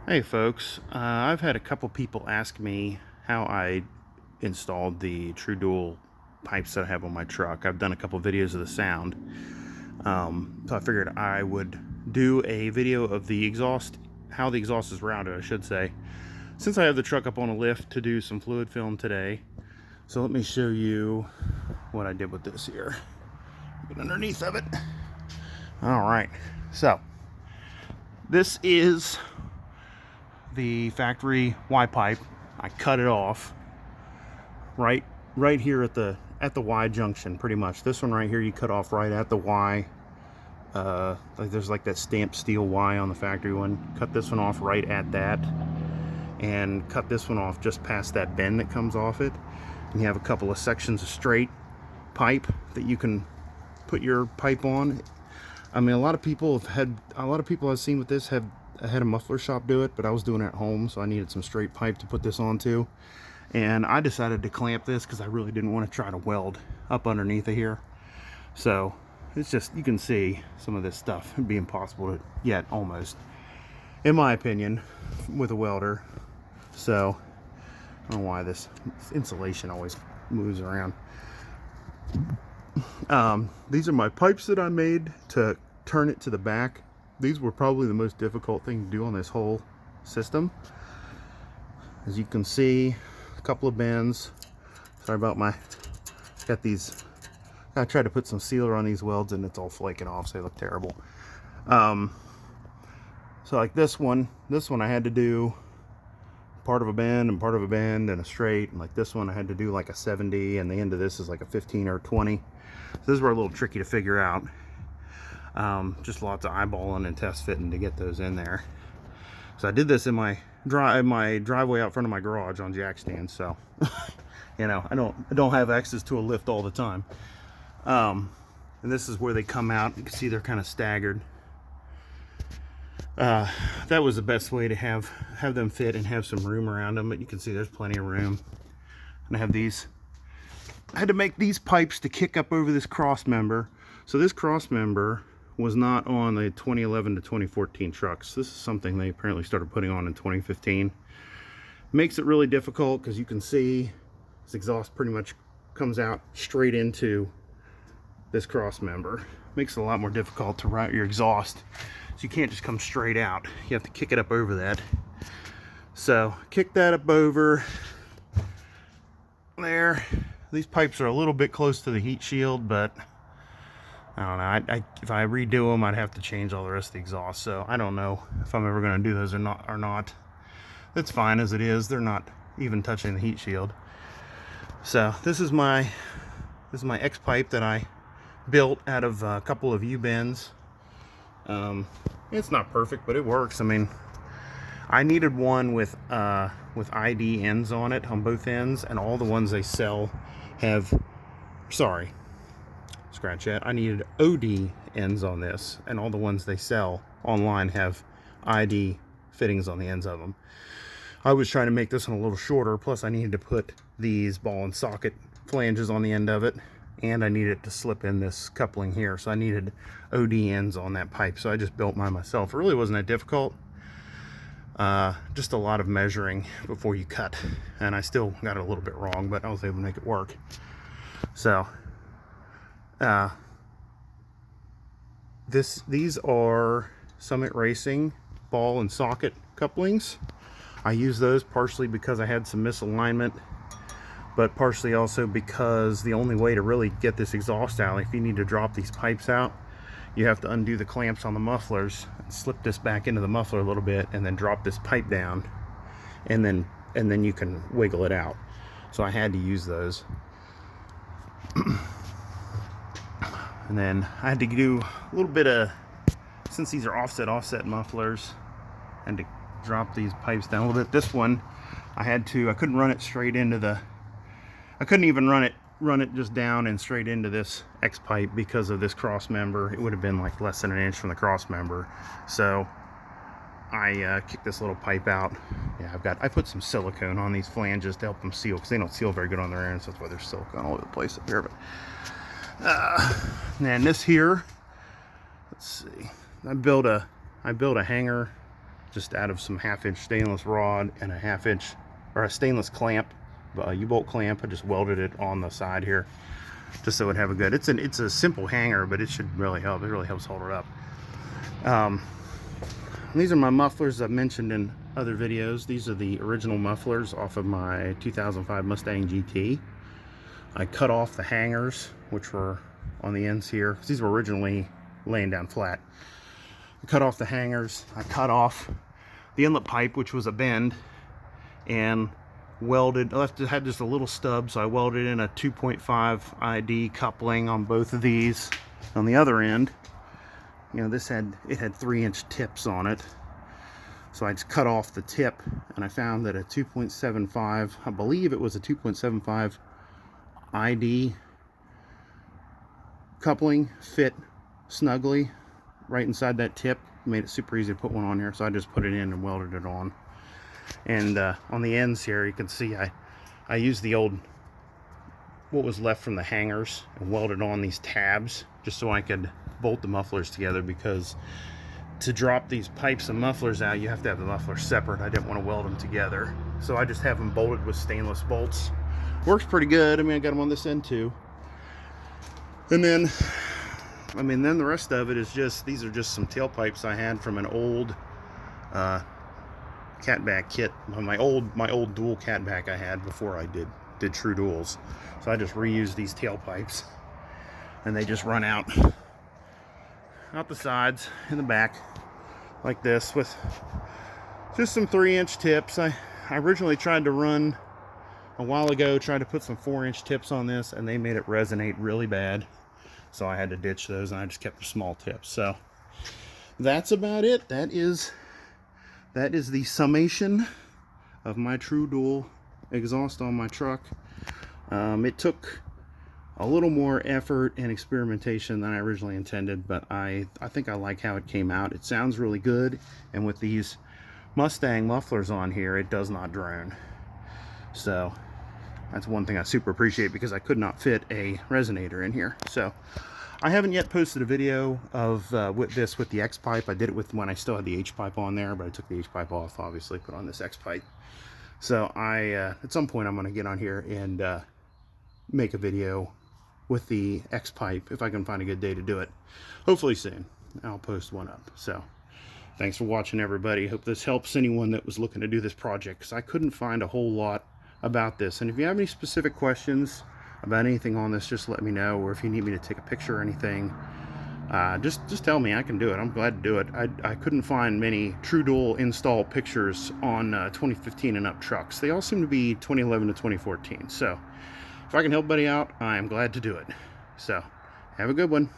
Hey folks, I've had a couple people ask me how I installed the True Dual pipes that I have on my truck. I've done a couple videos of the sound, so I figured I would do a video of the exhaust, how the exhaust is routed, I should say, since I have the truck up on a lift to do some fluid film today. So let me show you what I did with this here. Get underneath of it. All right, so this is the factory Y pipe. I cut it off right here at the Y junction, pretty much. This one right here you cut off right at the Y. Like there's like that stamped steel Y on the factory one. Cut this one off right at that, and cut this one off just past that bend that comes off it. And you have a couple of sections of straight pipe that you can put your pipe on. I mean, a lot of people I've seen with this I had a muffler shop do it, but I was doing it at home, so I needed some straight pipe to put this onto. And I decided to clamp this because I really didn't want to try to weld up underneath of here. So it's just, you can see some of this stuff would be impossible to get, almost, in my opinion, with a welder. So I don't know why this insulation always moves around. These are my pipes that I made to turn it to the back. These were probably the most difficult thing to do on this whole system. As you can see, a couple of bends. Sorry about got these, I tried to put some sealer on these welds and it's all flaking off, so they look terrible. So like this one I had to do part of a bend and part of a bend and a straight, and like this one I had to do like a 70, and the end of this is like a 15 or 20. So those were a little tricky to figure out. Just lots of eyeballing and test fitting to get those in there. So I did this in my driveway out front of my garage on jack stands. So you know, I don't have access to a lift all the time. And this is where they come out. You can see they're kind of staggered. That was the best way to have them fit and have some room around them, but you can see there's plenty of room. And I have these, I had to make these pipes to kick up over this cross member. So this cross member was not on the 2011 to 2014 trucks. This is something they apparently started putting on in 2015. Makes it really difficult because you can see this exhaust pretty much comes out straight into this cross member. Makes it a lot more difficult to route your exhaust. So you can't just come straight out. You have to kick it up over that. So kick that up over there. These pipes are a little bit close to the heat shield, but I don't know. If I redo them, I'd have to change all the rest of the exhaust. So I don't know if I'm ever going to do those or not. That's fine as it is. They're not even touching the heat shield. So this is my X pipe that I built out of a couple of U-bends. It's not perfect, but it works. I mean, I needed one with ID ends on it on both ends, and all the ones they sell have, sorry, scratch that. I needed OD ends on this, and all the ones they sell online have ID fittings on the ends of them. I was trying to make this one a little shorter, plus I needed to put these ball and socket flanges on the end of it, and I needed to slip in this coupling here, so I needed OD ends on that pipe. So I just built mine myself. It really wasn't that difficult. Just a lot of measuring before you cut, and I still got it a little bit wrong, but I was able to make it work. So these are Summit Racing ball and socket couplings. I use those partially because I had some misalignment, but partially also because the only way to really get this exhaust out, if you need to drop these pipes out, you have to undo the clamps on the mufflers, slip this back into the muffler a little bit, and then drop this pipe down, and then you can wiggle it out. So I had to use those. And then I had to do a little bit of, since these are offset mufflers, and to drop these pipes down a little bit. This one I couldn't run it straight into the, I couldn't even run it just down and straight into this X pipe because of this cross member. It would have been like less than an inch from the cross member. So I kicked this little pipe out. Yeah, I put some silicone on these flanges to help them seal, because they don't seal very good on their ends. That's why there's silicone all over the place up here. But and this here, let's see, I built a hanger just out of some 1/2-inch stainless rod and a 1/2-inch, or a stainless clamp, U-bolt clamp. I just welded it on the side here, just so it would have a good, it's a simple hanger, but it should really help. It really helps hold it up. These are my mufflers I've mentioned in other videos. These are the original mufflers off of my 2005 Mustang GT. I cut off the hangers, which were on the ends here. These were originally laying down flat. I cut off the hangers. I cut off the inlet pipe, which was a bend, and welded. I had just a little stub, so I welded in a 2.5 ID coupling on both of these. On the other end, you know, it had 3-inch tips on it, so I just cut off the tip, and I found that a 2.75, I believe it was a 2.75 ID coupling fit snugly right inside that tip. Made it super easy to put one on here, so I just put it in and welded it on. And on the ends here, you can see I used the old, what was left from the hangers, and welded on these tabs just so I could bolt the mufflers together, because to drop these pipes and mufflers out, you have to have the mufflers separate. I didn't want to weld them together, so I just have them bolted with stainless bolts. Works pretty good. I mean, I got them on this end too. And then, then the rest of it is just, these are just some tailpipes I had from an old catback kit, my old dual catback I had before I did true duals. So I just reused these tailpipes, and they just run out the sides in the back like this, with just some 3-inch tips. I originally tried to run a while ago, tried to put some 4-inch tips on this, and they made it resonate really bad, so I had to ditch those, and I just kept the small tips. So that's about it. That is the summation of my true dual exhaust on my truck. It took a little more effort and experimentation than I originally intended, but I think I like how it came out. It sounds really good, and with these Mustang mufflers on here, it does not drone. So that's one thing I super appreciate, because I could not fit a resonator in here. So I haven't yet posted a video of with the X pipe. I did it with when I still had the H pipe on there, but I took the H pipe off, obviously, put on this X pipe. So at some point I'm going to get on here and make a video with the X pipe, if I can find a good day to do it. Hopefully soon I'll post one up. So thanks for watching, everybody. Hope this helps anyone that was looking to do this project, because I couldn't find a whole lot about this. And if you have any specific questions about anything on this, just let me know. Or if you need me to take a picture or anything, just tell me. I can do it. I'm glad to do it. I couldn't find many true dual install pictures on 2015 and up trucks. They all seem to be 2011 to 2014. So if I can help anybody out, I am glad to do it. So have a good one.